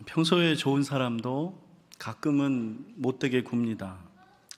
평소에 좋은 사람도 가끔은 못되게 굽니다.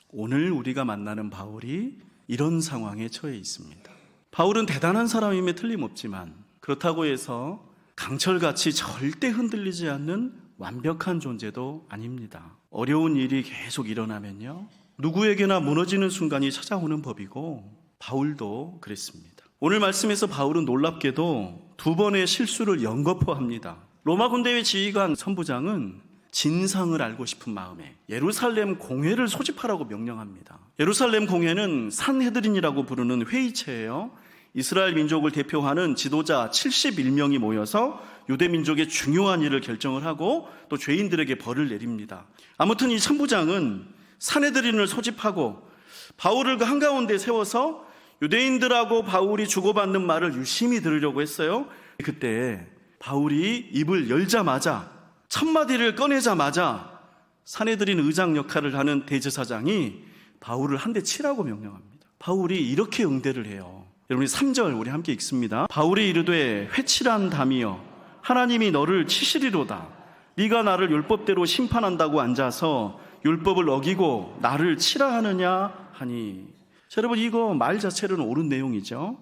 오늘 우리가 만나는 바울이 이런 상황에 처해 있습니다. 바울은 대단한 사람임에 틀림없지만 그렇다고 해서 강철같이 절대 흔들리지 않는 완벽한 존재도 아닙니다. 어려운 일이 계속 일어나면요, 누구에게나 무너지는 순간이 찾아오는 법이고 바울도 그랬습니다. 오늘 말씀에서 바울은 놀랍게도 두 번의 실수를 연거푸합니다. 로마 군대의 지휘관 선부장은 진상을 알고 싶은 마음에 예루살렘 공회를 소집하라고 명령합니다. 예루살렘 공회는 산헤드린이라고 부르는 회의체예요. 이스라엘 민족을 대표하는 지도자 71명이 모여서 유대 민족의 중요한 일을 결정을 하고 또 죄인들에게 벌을 내립니다. 아무튼 이 선부장은 산헤드린을 소집하고 바울을 그 한가운데 세워서 유대인들하고 바울이 주고받는 말을 유심히 들으려고 했어요. 그때 바울이 입을 열자마자, 첫 마디를 꺼내자마자 산헤드린 의장 역할을 하는 대제사장이 바울을 한 대 치라고 명령합니다. 바울이 이렇게 응대를 해요. 여러분이 3절 우리 함께 읽습니다. 바울이 이르되 회칠한 담이여 하나님이 너를 치시리로다. 네가 나를 율법대로 심판한다고 앉아서 율법을 어기고 나를 치라 하느냐 하니. 자, 여러분, 이거 말 자체로는 옳은 내용이죠.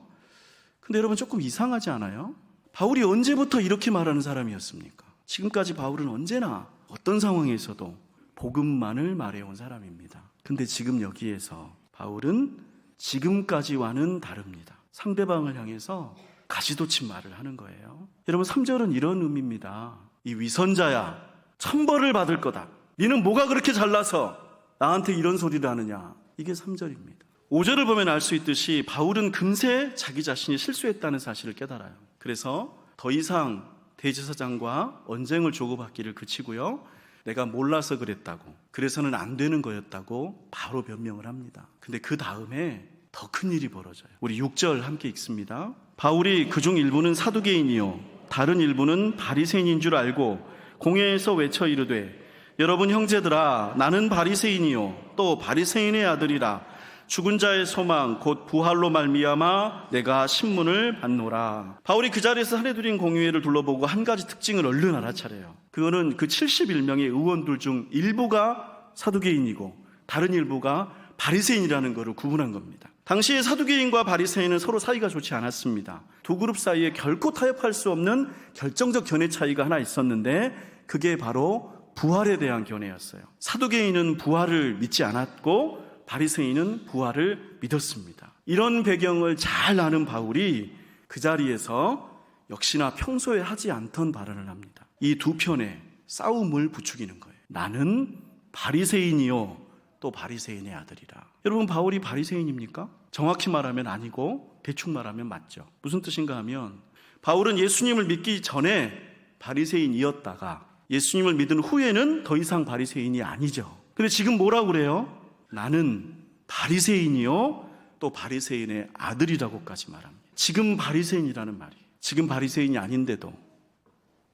근데 여러분, 조금 이상하지 않아요? 바울이 언제부터 이렇게 말하는 사람이었습니까? 지금까지 바울은 언제나 어떤 상황에서도 복음만을 말해온 사람입니다. 근데 지금 여기에서 바울은 지금까지와는 다릅니다. 상대방을 향해서 가시돋친 말을 하는 거예요. 여러분, 3절은 이런 의미입니다. 이 위선자야, 천벌을 받을 거다. 너는 뭐가 그렇게 잘나서 나한테 이런 소리를 하느냐. 이게 3절입니다. 5절을 보면 알 수 있듯이 바울은 금세 자기 자신이 실수했다는 사실을 깨달아요. 그래서 더 이상 대제사장과 언쟁을 주고받기를 그치고요, 내가 몰라서 그랬다고, 그래서는 안 되는 거였다고 바로 변명을 합니다. 근데 그 다음에 더 큰 일이 벌어져요. 우리 6절 함께 읽습니다. 바울이 그중 일부는 사두개인이요 다른 일부는 바리새인인 줄 알고 공회에서 외쳐 이르되 여러분 형제들아, 나는 바리새인이요 또 바리새인의 아들이라. 죽은 자의 소망 곧 부활로 말미암아 내가 신문을 받노라. 바울이 그 자리에서 산헤드린 공회를 둘러보고 한 가지 특징을 얼른 알아차려요. 그거는 그 71명의 의원들 중 일부가 사두개인이고 다른 일부가 바리새인이라는 것을 구분한 겁니다. 당시에 사두개인과 바리새인은 서로 사이가 좋지 않았습니다. 두 그룹 사이에 결코 타협할 수 없는 결정적 견해 차이가 하나 있었는데 그게 바로 부활에 대한 견해였어요. 사두개인은 부활을 믿지 않았고 바리새인은 부활을 믿었습니다. 이런 배경을 잘 아는 바울이 그 자리에서 역시나 평소에 하지 않던 발언을 합니다. 이 두 편의 싸움을 부추기는 거예요. 나는 바리새인이요 또 바리새인의 아들이라. 여러분, 바울이 바리새인입니까? 정확히 말하면 아니고 대충 말하면 맞죠. 무슨 뜻인가 하면 바울은 예수님을 믿기 전에 바리새인이었다가 예수님을 믿은 후에는 더 이상 바리새인이 아니죠. 근데 지금 뭐라고 그래요? 나는 바리새인이요 또 바리새인의 아들이라고까지 말합니다. 지금 바리새인이라는 말이, 지금 바리새인이 아닌데도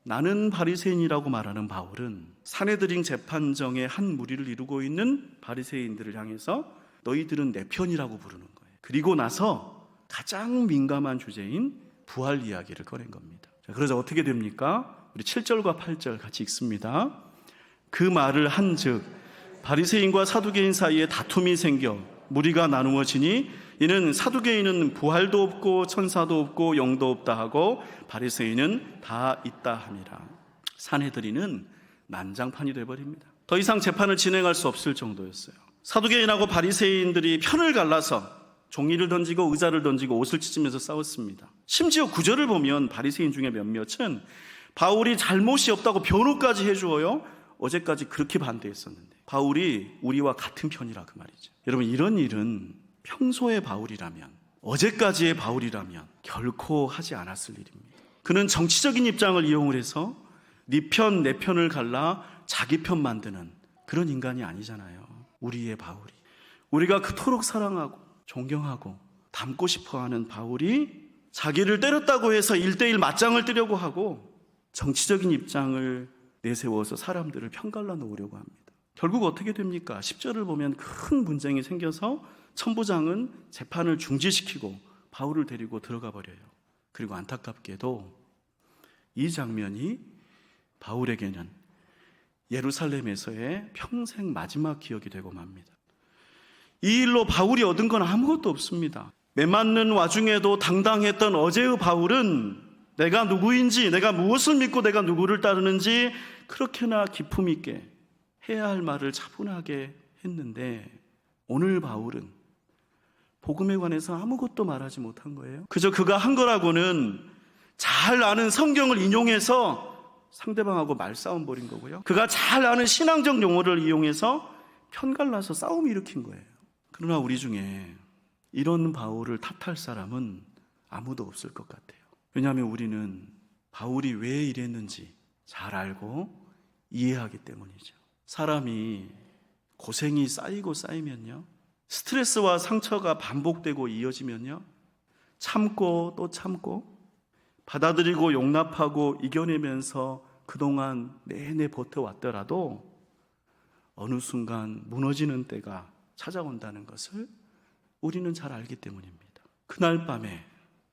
나는 바리새인이라고 말하는 바울은 산헤드린 재판정의 한 무리를 이루고 있는 바리새인들을 향해서 너희들은 내 편이라고 부르는 거예요. 그리고 나서 가장 민감한 주제인 부활 이야기를 꺼낸 겁니다. 자, 그래서 어떻게 됩니까? 우리 7절과 8절 같이 읽습니다. 그 말을 한즉 바리새인과 사두개인 사이에 다툼이 생겨 무리가 나누어지니 이는 사두개인은 부활도 없고 천사도 없고 영도 없다 하고 바리새인은 다 있다 함이라. 산헤드린은 난장판이 되어버립니다. 더 이상 재판을 진행할 수 없을 정도였어요. 사두개인하고 바리새인들이 편을 갈라서 종이를 던지고 의자를 던지고 옷을 찢으면서 싸웠습니다. 심지어 구절을 보면 바리새인 중에 몇몇은 바울이 잘못이 없다고 변호까지 해주어요. 어제까지 그렇게 반대했었는데 바울이 우리와 같은 편이라 그 말이죠. 여러분, 이런 일은 평소의 바울이라면, 어제까지의 바울이라면 결코 하지 않았을 일입니다. 그는 정치적인 입장을 이용을 해서 네 편, 내 편을 갈라 자기 편 만드는 그런 인간이 아니잖아요. 우리의 바울이, 우리가 그토록 사랑하고 존경하고 닮고 싶어하는 바울이 자기를 때렸다고 해서 1대1 맞짱을 뜨려고 하고 정치적인 입장을 내세워서 사람들을 편갈라 놓으려고 합니다. 결국 어떻게 됩니까? 10절을 보면 큰 분쟁이 생겨서 천부장은 재판을 중지시키고 바울을 데리고 들어가 버려요. 그리고 안타깝게도 이 장면이 바울에게는 예루살렘에서의 평생 마지막 기억이 되고 맙니다. 이 일로 바울이 얻은 건 아무것도 없습니다. 매맞는 와중에도 당당했던 어제의 바울은 내가 누구인지, 내가 무엇을 믿고 내가 누구를 따르는지 그렇게나 기품 있게 해야 할 말을 차분하게 했는데, 오늘 바울은 복음에 관해서 아무것도 말하지 못한 거예요. 그저 그가 한 거라고는 잘 아는 성경을 인용해서 상대방하고 말싸움 벌인 거고요. 그가 잘 아는 신앙적 용어를 이용해서 편갈라서 싸움 일으킨 거예요. 그러나 우리 중에 이런 바울을 탓할 사람은 아무도 없을 것 같아요. 왜냐하면 우리는 바울이 왜 이랬는지 잘 알고 이해하기 때문이죠. 사람이 고생이 쌓이고 쌓이면요, 스트레스와 상처가 반복되고 이어지면요, 참고 또 참고 받아들이고 용납하고 이겨내면서 그동안 내내 버텨왔더라도 어느 순간 무너지는 때가 찾아온다는 것을 우리는 잘 알기 때문입니다. 그날 밤에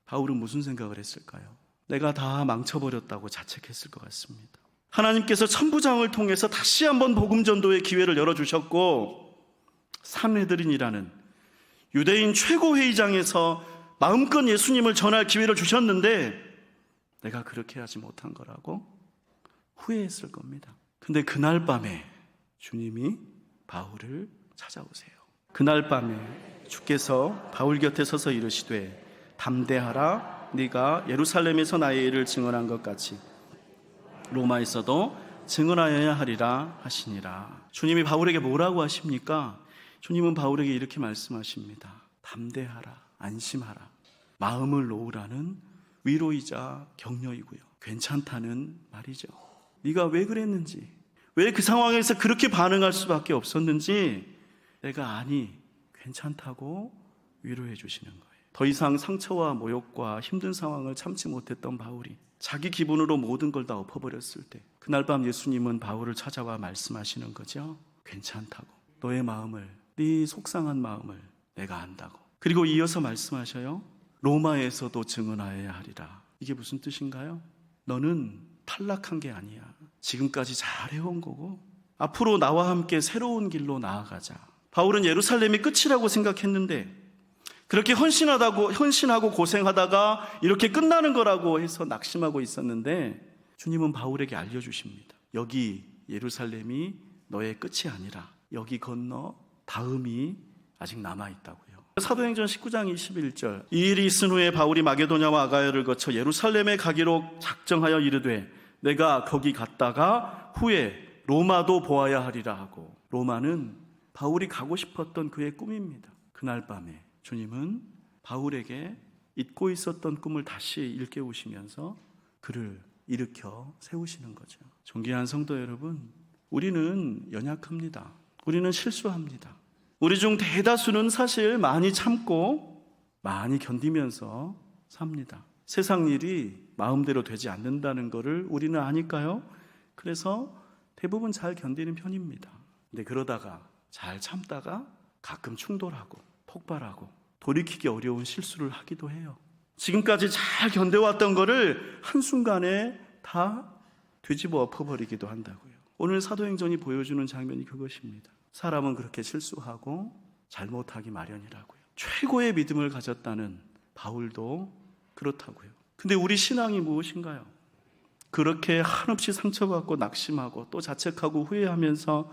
바울은 무슨 생각을 했을까요? 내가 다 망쳐버렸다고 자책했을 것 같습니다. 하나님께서 천부장을 통해서 다시 한번 복음 전도의 기회를 열어주셨고, 산헤드린이라는 유대인 최고회의장에서 마음껏 예수님을 전할 기회를 주셨는데 내가 그렇게 하지 못한 거라고 후회했을 겁니다. 근데 그날 밤에 주님이 바울을 찾아오세요. 그날 밤에 주께서 바울 곁에 서서 이르시되 담대하라, 네가 예루살렘에서 나의 일을 증언한 것 같이 로마에서도 증언하여야 하리라 하시니라. 주님이 바울에게 뭐라고 하십니까? 주님은 바울에게 이렇게 말씀하십니다. 담대하라, 안심하라, 마음을 놓으라는 위로이자 격려이고요, 괜찮다는 말이죠. 네가 왜 그랬는지, 왜 그 상황에서 그렇게 반응할 수밖에 없었는지 내가 아니, 괜찮다고 위로해 주시는 거예요. 더 이상 상처와 모욕과 힘든 상황을 참지 못했던 바울이 자기 기분으로 모든 걸 다 엎어버렸을 때 그날 밤 예수님은 바울을 찾아와 말씀하시는 거죠. 괜찮다고, 너의 마음을, 네 속상한 마음을 내가 안다고. 그리고 이어서 말씀하셔요. 로마에서도 증언하여야 하리라. 이게 무슨 뜻인가요? 너는 탈락한 게 아니야. 지금까지 잘 해온 거고 앞으로 나와 함께 새로운 길로 나아가자. 바울은 예루살렘이 끝이라고 생각했는데 그렇게 헌신하고 고생하다가 이렇게 끝나는 거라고 해서 낙심하고 있었는데 주님은 바울에게 알려주십니다. 여기 예루살렘이 너의 끝이 아니라 여기 건너 다음이 아직 남아있다고요. 사도행전 19장 21절, 이 일이 있은 후에 바울이 마게도냐와 아가야를 거쳐 예루살렘에 가기로 작정하여 이르되 내가 거기 갔다가 후에 로마도 보아야 하리라 하고, 로마는 바울이 가고 싶었던 그의 꿈입니다. 그날 밤에 주님은 바울에게 잊고 있었던 꿈을 다시 일깨우시면서 그를 일으켜 세우시는 거죠. 존귀한 성도 여러분, 우리는 연약합니다. 우리는 실수합니다. 우리 중 대다수는 사실 많이 참고 많이 견디면서 삽니다. 세상 일이 마음대로 되지 않는다는 것을 우리는 아니까요. 그래서 대부분 잘 견디는 편입니다. 근데 그러다가 잘 참다가 가끔 충돌하고 폭발하고 돌이키기 어려운 실수를 하기도 해요. 지금까지 잘 견뎌왔던 거를 한순간에 다 뒤집어 엎어버리기도 한다고요. 오늘 사도행전이 보여주는 장면이 그것입니다. 사람은 그렇게 실수하고 잘못하기 마련이라고요. 최고의 믿음을 가졌다는 바울도 그렇다고요. 근데 우리 신앙이 무엇인가요? 그렇게 한없이 상처받고 낙심하고 또 자책하고 후회하면서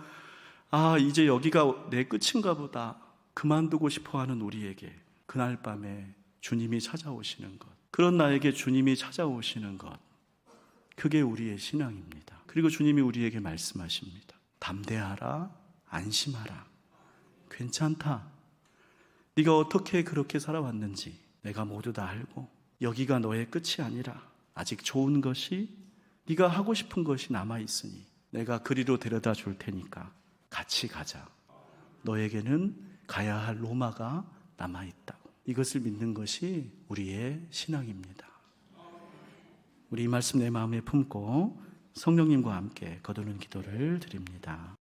이제 여기가 내 끝인가 보다 그만두고 싶어하는 우리에게 그날 밤에 주님이 찾아오시는 것, 그런 나에게 주님이 찾아오시는 것, 그게 우리의 신앙입니다. 그리고 주님이 우리에게 말씀하십니다. 담대하라, 안심하라, 괜찮다. 네가 어떻게 그렇게 살아왔는지 내가 모두 다 알고 여기가 너의 끝이 아니라 아직 좋은 것이, 네가 하고 싶은 것이 남아있으니 내가 그리로 데려다 줄 테니까 같이 가자. 너에게는 가야 할 로마가 남아있다. 이것을 믿는 것이 우리의 신앙입니다. 우리 이 말씀 내 마음에 품고 성령님과 함께 거두는 기도를 드립니다.